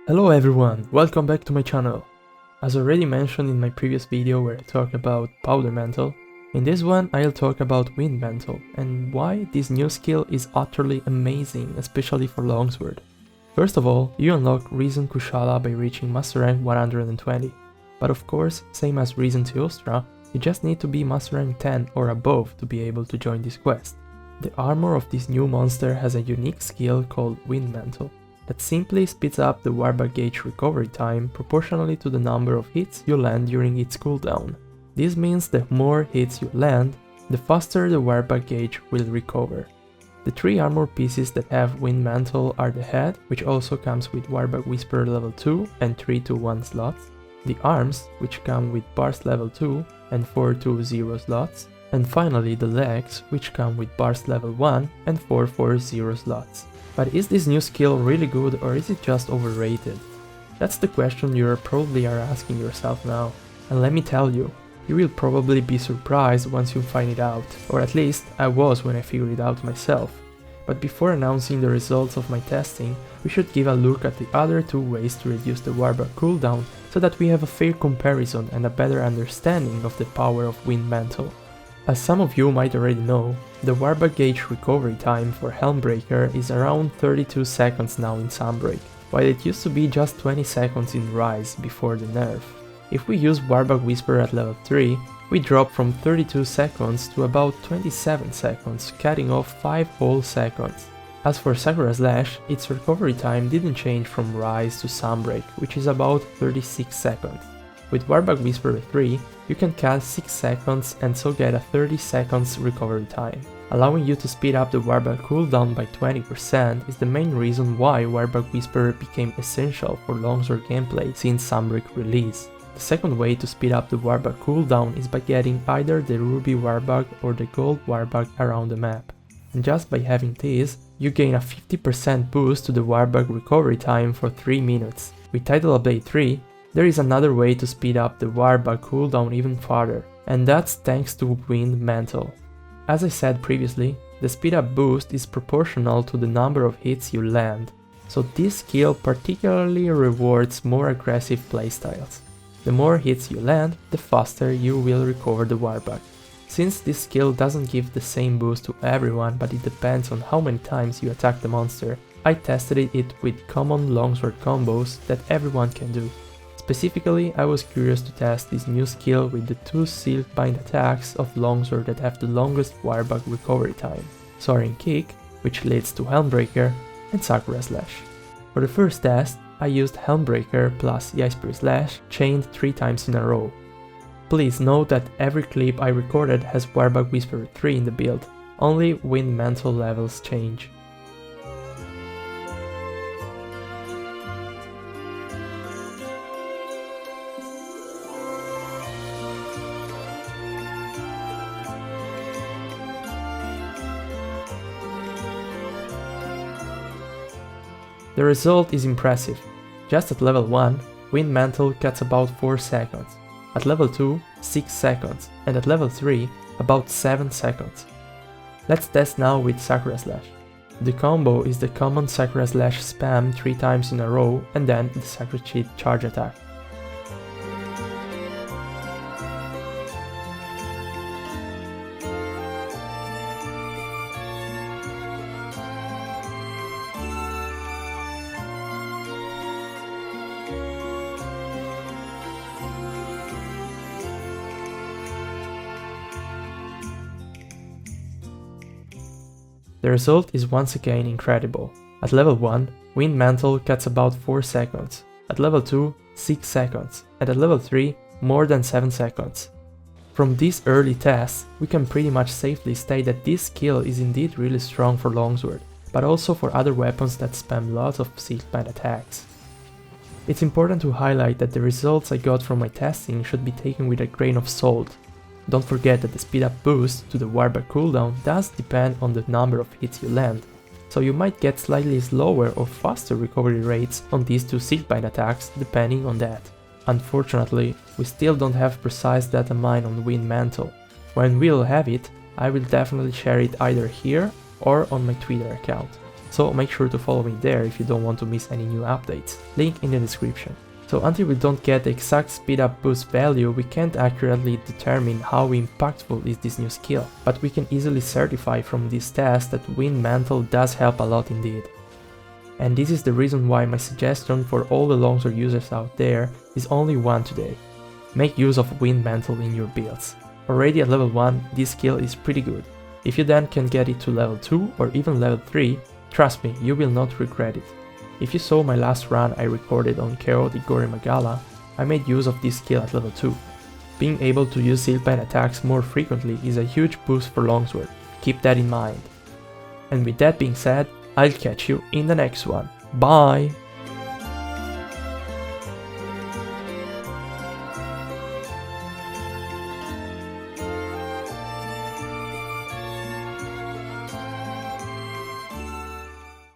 Hello everyone, welcome back to my channel. As already mentioned in my previous video where I talked about Powder Mantle, in this one I'll talk about Wind Mantle and why this new skill is utterly amazing, especially for longsword. First of all, you unlock Ryzen Kushala by reaching Master Rank 120, but of course, same as Ryzen Teostra, you just need to be Master Rank 10 or above to be able to join this quest. The armor of this new monster has a unique skill called Wind Mantle that simply speeds up the warback gauge recovery time proportionally to the number of hits you land during its cooldown. This means the more hits you land, the faster the warback gauge will recover. The three armor pieces that have Wind Mantle are the head, which also comes with Warback Whisper level 2 and 3-1 slots, the arms, which come with Burst level 2 and 4-0 slots, and finally the legs, which come with Burst level 1 and 4-0 slots. But is this new skill really good or is it just overrated? That's the question you probably are asking yourself now, and let me tell you, you will probably be surprised once you find it out, or at least I was when I figured it out myself. But before announcing the results of my testing, we should give a look at the other two ways to reduce the warback cooldown so that we have a fair comparison and a better understanding of the power of Wind Mantle. As some of you might already know, the warback gauge recovery time for Helmbreaker is around 32 seconds now in Sunbreak, while it used to be just 20 seconds in Rise before the nerf. If we use Warback Whisper at level 3, we drop from 32 seconds to about 27 seconds, cutting off 5 whole seconds. As for Sakura Slash, its recovery time didn't change from Rise to Sunbreak, which is about 36 seconds. With Warback Whisper 3, you can cut 6 seconds and so get a 30 seconds recovery time. Allowing you to speed up the warback cooldown by 20% is the main reason why Warback Whisper became essential for longsword gameplay since Sunbreak release. The second way to speed up the warback cooldown is by getting either the Ruby Warback or the Gold Warback around the map. And just by having this, you gain a 50% boost to the warback recovery time for 3 minutes. With Tidal Blade 3, there is another way to speed up the warback cooldown even further, and that's thanks to Wind Mantle. As I said previously, the speed up boost is proportional to the number of hits you land, so this skill particularly rewards more aggressive playstyles. The more hits you land, the faster you will recover the warback. Since this skill doesn't give the same boost to everyone but it depends on how many times you attack the monster, I tested it with common longsword combos that everyone can do. Specifically, I was curious to test this new skill with the two Silkbind attacks of longsword that have the longest warback recovery time, Soaring Kick, which leads to Helmbreaker, and Sakura Slash. For the first test, I used Helmbreaker plus Yaspir Slash chained 3 times in a row. Please note that every clip I recorded has Warback Whisper 3 in the build, only Wind Mantle levels change. The result is impressive. Just at level 1, Wind Mantle cuts about 4 seconds, at level 2, 6 seconds, and at level 3, about 7 seconds. Let's test now with Sakura Slash. The combo is the common Sakura Slash spam 3 times in a row and then the Sacred Sheathe charge attack. The result is once again incredible. At level 1, Wind Mantle cuts about 4 seconds, at level 2, 6 seconds, and at level 3, more than 7 seconds. From these early tests, we can pretty much safely state that this skill is indeed really strong for longsword, but also for other weapons that spam lots of Silkbind attacks. It's important to highlight that the results I got from my testing should be taken with a grain of salt. Don't forget that the speed up boost to the warback cooldown does depend on the number of hits you land, so you might get slightly slower or faster recovery rates on these two Silkbind attacks depending on that. Unfortunately, we still don't have precise data mine on Wind Mantle. When we'll have it, I will definitely share it either here or on my Twitter account. so make sure to follow me there if you don't want to miss any new updates, link in the description. So until we don't get the exact speed up boost value, we can't accurately determine how impactful is this new skill, but we can easily certify from this test that Wind Mantle does help a lot indeed. And this is the reason why my suggestion for all the longsword users out there is only one today. Make use of Wind Mantle in your builds. Already at level 1, this skill is pretty good. If you then can get it to level 2 or even level 3, trust me, you will not regret it. If you saw my last run I recorded on Chaotic Gore Magala, I made use of this skill at level 2. Being able to use Silpine attacks more frequently is a huge boost for longsword, keep that in mind. And with that being said, I'll catch you in the next one. Bye!